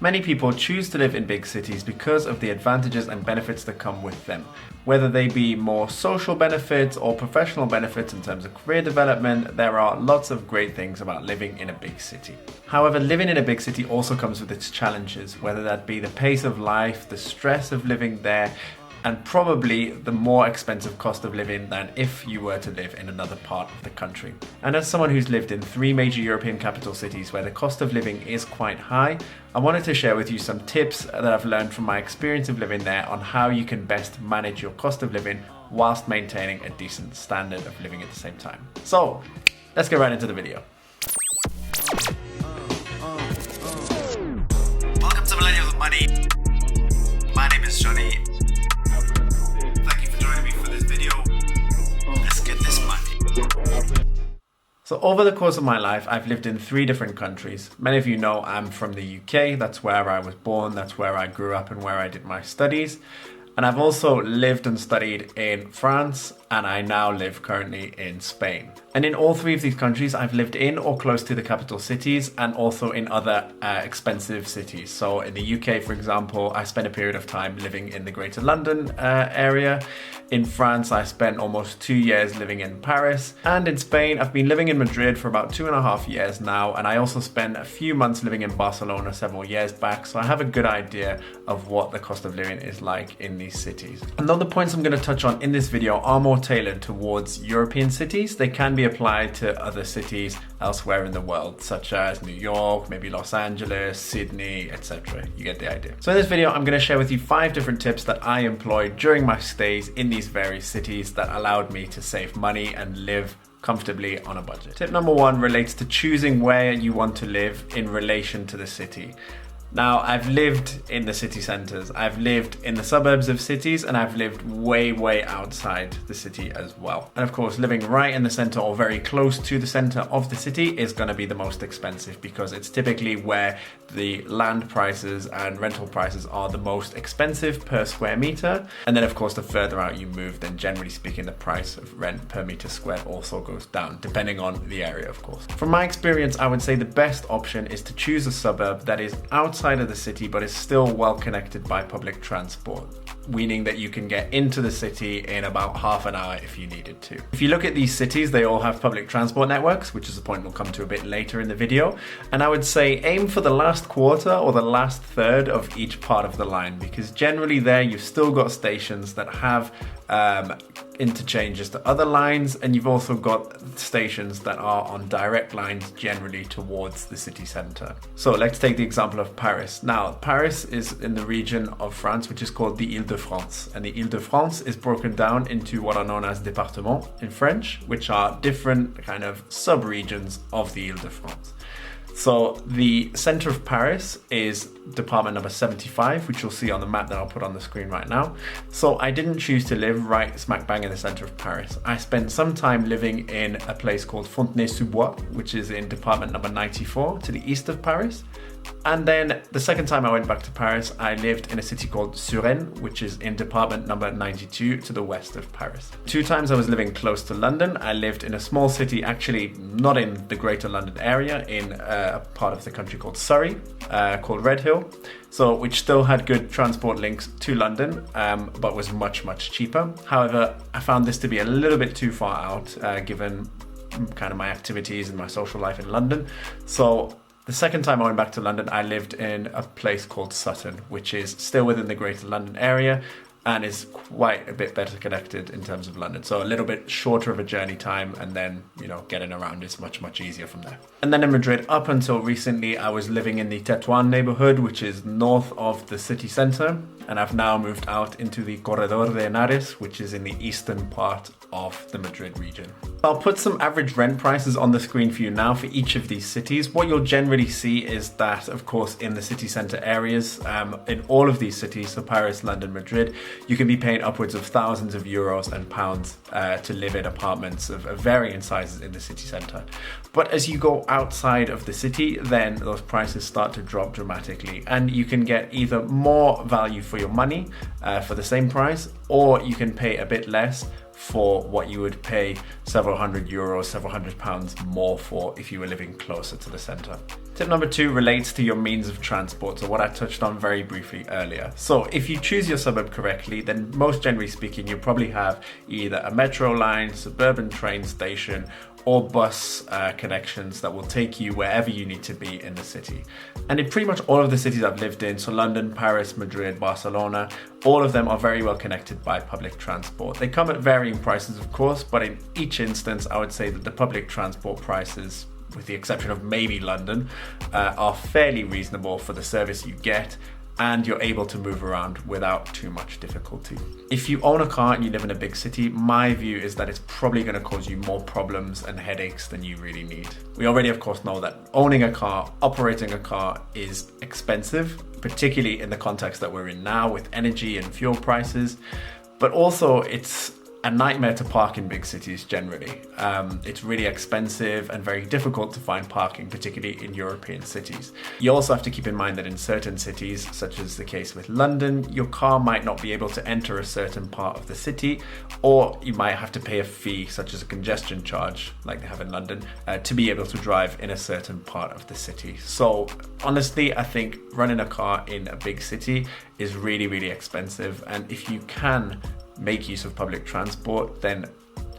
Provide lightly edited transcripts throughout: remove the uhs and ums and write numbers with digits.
Many people choose to live in big cities because of the advantages and benefits that come with them, whether they be more social benefits or professional benefits in terms of career development. There are lots of great things about living in a big city. However, living in a big city also comes with its challenges, whether that be the pace of life, the stress of living there, and probably the more expensive cost of living than if you were to live in another part of the country. And as someone who's lived in 3 major European capital cities where the cost of living is quite high, I wanted to share with you some tips that I've learned from my experience of living there on how you can best manage your cost of living whilst maintaining a decent standard of living at the same time. So, let's get right into the video. Welcome to Millennials of Money. My name is Johnny. So over the course of my life, I've lived in 3 different countries. Many of you know I'm from the UK, that's where I was born, that's where I grew up and where I did my studies. And I've also lived and studied in France, and I now live currently in Spain. And in all 3 of these countries, I've lived in or close to the capital cities and also in other expensive cities. So in the UK, for example, I spent a period of time living in the Greater London area. In France, I spent almost 2 years living in Paris. And in Spain, I've been living in Madrid for about 2.5 years now. And I also spent a few months living in Barcelona several years back. So I have a good idea of what the cost of living is like in these cities. And though the points I'm going to touch on in this video are more tailored towards European cities, they can be applied to other cities elsewhere in the world, such as New York, maybe Los Angeles, Sydney, etc. You get the idea. So in this video, I'm going to share with you 5 different tips that I employed during my stays in these various cities that allowed me to save money and live comfortably on a budget. Tip number 1 relates to choosing where you want to live in relation to the city. Now, I've lived in the city centres, I've lived in the suburbs of cities, and I've lived way outside the city as well. And of course, living right in the centre or very close to the centre of the city is going to be the most expensive because it's typically where the land prices and rental prices are the most expensive per square metre. And then of course, the further out you move, then generally speaking, the price of rent per metre squared also goes down, depending on the area, of course. From my experience, I would say the best option is to choose a suburb that is outside of the city but is still well connected by public transport, meaning that you can get into the city in about half an hour if you needed to. If you look at these cities, they all have public transport networks, which is a point we'll come to a bit later in the video. And I would say aim for the last quarter or the last third of each part of the line, because generally there you've still got stations that have interchanges to other lines, and you've also got stations that are on direct lines generally towards the city centre. So let's take the example of Paris. Now, Paris is in the region of France which is called the Île-de-France, and the Île-de-France is broken down into what are known as départements in French, which are different kind of sub-regions of the Île-de-France. So the center of Paris is department number 75, which you'll see on the map that I'll put on the screen right now. So I didn't choose to live right smack bang in the center of Paris. I spent some time living in a place called Fontenay-sous-Bois, which is in department number 94 to the east of Paris. And then the second time I went back to Paris, I lived in a city called Suresnes, which is in department number 92 to the west of Paris. 2 times I was living close to London. I lived in a small city, actually not in the Greater London area, in a part of the country called Surrey, called Redhill, so which still had good transport links to London, but was much cheaper. However, I found this to be a little bit too far out, given kind of my activities and my social life in London. So the second time I went back to London, I lived in a place called Sutton, which is still within the Greater London area and is quite a bit better connected in terms of London. So a little bit shorter of a journey time, and then, you know, getting around is much easier from there. And then in Madrid, up until recently, I was living in the Tetuan neighborhood, which is north of the city center. And I've now moved out into the Corredor de Henares, which is in the eastern part of the Madrid region. I'll put some average rent prices on the screen for you now for each of these cities. What you'll generally see is that, of course, in the city center areas, in all of these cities, so Paris, London, Madrid, you can be paying upwards of thousands of euros and pounds to live in apartments of varying sizes in the city center. But as you go outside of the city, then those prices start to drop dramatically, and you can get either more value for your money for the same price, or you can pay a bit less for what you would pay several hundred euros, several £100s more for if you were living closer to the center. Tip number 2 relates to your means of transport, so what I touched on very briefly earlier. So if you choose your suburb correctly, then most generally speaking, you'll probably have either a metro line, suburban train station, or bus connections that will take you wherever you need to be in the city. And in pretty much all of the cities I've lived in, so London, Paris, Madrid, Barcelona, all of them are very well connected by public transport. They come at varying prices, of course, but in each instance, I would say that the public transport prices, with the exception of maybe London, are fairly reasonable for the service you get, and you're able to move around without too much difficulty. If you own a car and you live in a big city, my view is that it's probably going to cause you more problems and headaches than you really need. We already, of course, know that owning a car, operating a car is expensive, particularly in the context that we're in now with energy and fuel prices, but also it's a nightmare to park in big cities generally. It's really expensive and very difficult to find parking, particularly in European cities. You also have to keep in mind that in certain cities, such as the case with London, your car might not be able to enter a certain part of the city, or you might have to pay a fee, such as a congestion charge, like they have in London, to be able to drive in a certain part of the city. So honestly, I think running a car in a big city is really, really expensive. And if you can make use of public transport, then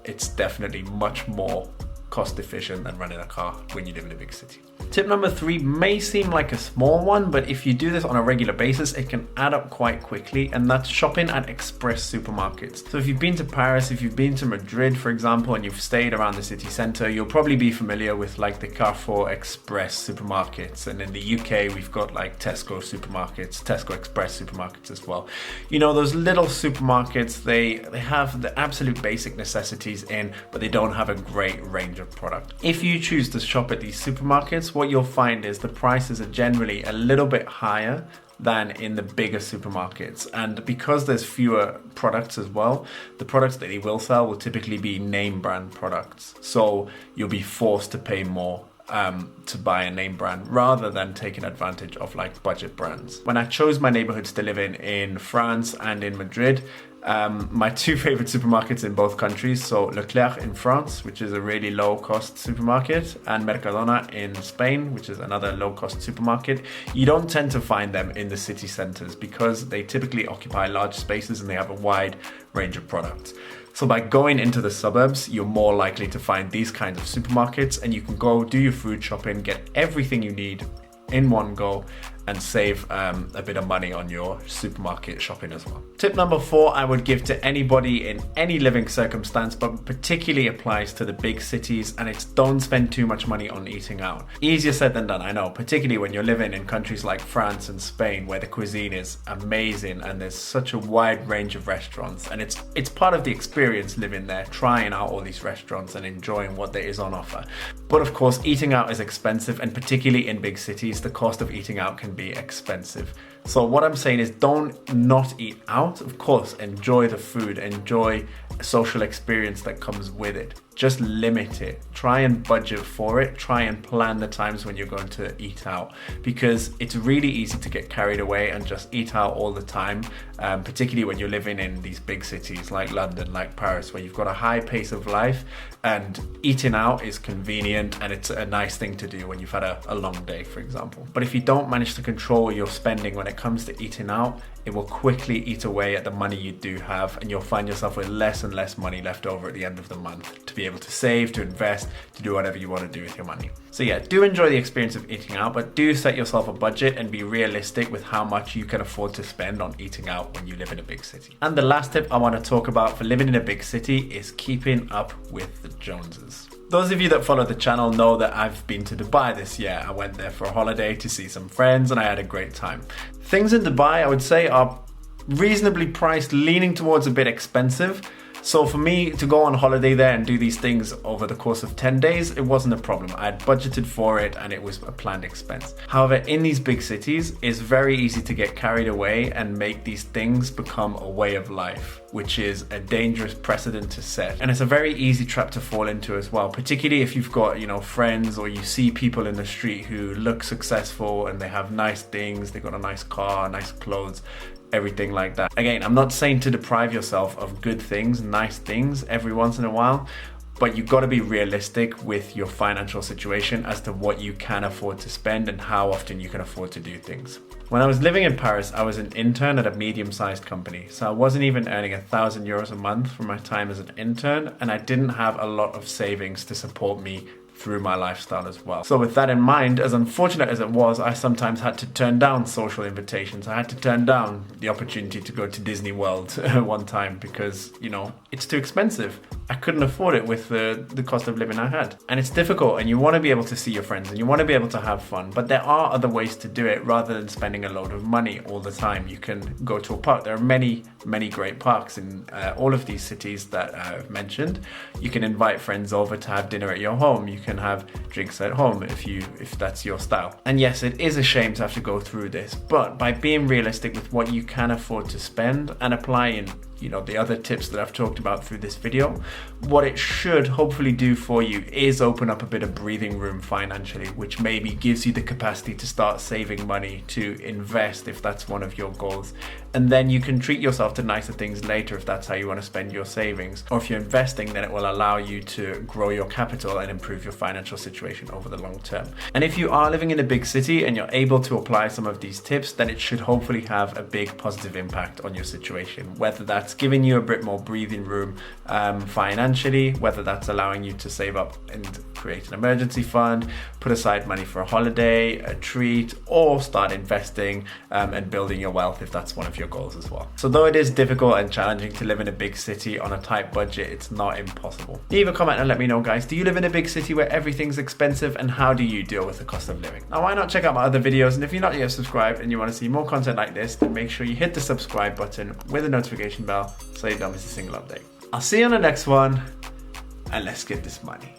it's definitely much more cost efficient than running a car when you live in a big city. Tip number 3 may seem like a small one, but if you do this on a regular basis, it can add up quite quickly, and that's shopping at express supermarkets. So if you've been to Paris, if you've been to Madrid, for example, and you've stayed around the city centre, you'll probably be familiar with like the Carrefour Express supermarkets. And in the UK, we've got like Tesco supermarkets, Tesco Express supermarkets as well. You know, those little supermarkets, they have the absolute basic necessities in, but they don't have a great range of product. If you choose to shop at these supermarkets, what you'll find is the prices are generally a little bit higher than in the bigger supermarkets. And because there's fewer products as well, the products that they will sell will typically be name brand products. So you'll be forced to pay more to buy a name brand rather than taking advantage of like budget brands. When I chose my neighborhoods to live in France and in Madrid, my 2 favorite supermarkets in both countries, so Leclerc in France, which is a really low cost supermarket, and Mercadona in Spain, which is another low cost supermarket, you don't tend to find them in the city centers because they typically occupy large spaces and they have a wide range of products. So by going into the suburbs, you're more likely to find these kinds of supermarkets, and you can go do your food shopping, get everything you need in one go, and save a bit of money on your supermarket shopping as well. Tip number 4 I would give to anybody in any living circumstance, but particularly applies to the big cities, and it's don't spend too much money on eating out. Easier said than done, I know, particularly when you're living in countries like France and Spain, where the cuisine is amazing and there's such a wide range of restaurants, and it's part of the experience living there, trying out all these restaurants and enjoying what there is on offer. But of course, eating out is expensive, and particularly in big cities, the cost of eating out can be expensive. So what I'm saying is don't not eat out. Of course, enjoy the food, enjoy a social experience that comes with it. Just limit it. Try and budget for it. Try and plan the times when you're going to eat out, because it's really easy to get carried away and just eat out all the time, particularly when you're living in these big cities like London, like Paris, where you've got a high pace of life, and eating out is convenient and it's a nice thing to do when you've had a long day, for example. But if you don't manage to control your spending when it comes to eating out, it will quickly eat away at the money you do have, and you'll find yourself with less and less money left over at the end of the month to be able to save, to invest, to do whatever you want to do with your money. So yeah, do enjoy the experience of eating out, but do set yourself a budget and be realistic with how much you can afford to spend on eating out when you live in a big city. And the last tip I want to talk about for living in a big city is keeping up with the Joneses. Those of you that follow the channel know that I've been to Dubai this year. I went there for a holiday to see some friends and I had a great time. Things in Dubai, I would say, are reasonably priced, leaning towards a bit expensive. So for me to go on holiday there and do these things over the course of 10 days, it wasn't a problem. I had budgeted for it and it was a planned expense. However, in these big cities, it's very easy to get carried away and make these things become a way of life, which is a dangerous precedent to set. And it's a very easy trap to fall into as well, particularly if you've got, friends, or you see people in the street who look successful and they have nice things, they got a nice car, nice clothes, everything like that. Again, I'm not saying to deprive yourself of good things, nice things every once in a while, but you've got to be realistic with your financial situation as to what you can afford to spend and how often you can afford to do things. When I was living in Paris, I was an intern at a medium-sized company, so I wasn't even earning €1,000 a month for my time as an intern, and I didn't have a lot of savings to support me through my lifestyle as well. So with that in mind, as unfortunate as it was, I sometimes had to turn down social invitations. I had to turn down the opportunity to go to Disney World one time because, you know, it's too expensive. I couldn't afford it with the cost of living I had. And it's difficult, and you want to be able to see your friends and you want to be able to have fun, but there are other ways to do it rather than spending a load of money all the time. You can go to a park. There are many great parks in all of these cities that I've mentioned. You can invite friends over to have dinner at your home. You can have drinks at home if that's your style. And yes, it is a shame to have to go through this, but by being realistic with what you can afford to spend and applying, you know, the other tips that I've talked about through this video, what it should hopefully do for you is open up a bit of breathing room financially, which maybe gives you the capacity to start saving money to invest if that's one of your goals. And then you can treat yourself to nicer things later if that's how you want to spend your savings. Or if you're investing, then it will allow you to grow your capital and improve your financial situation over the long term. And if you are living in a big city and you're able to apply some of these tips, then it should hopefully have a big positive impact on your situation, whether that's giving you a bit more breathing room financially, whether that's allowing you to save up and create an emergency fund, put aside money for a holiday, a treat, or start investing and building your wealth if that's one of your goals as well. So though it is difficult and challenging to live in a big city on a tight budget, it's not impossible. Leave a comment and let me know, guys. Do you live in a big city where everything's expensive, and how do you deal with the cost of living? Now, why not check out my other videos? And if you're not yet subscribed and you want to see more content like this, then make sure you hit the subscribe button with a notification bell so you don't miss a single update. I'll see you on the next one, and let's get this money.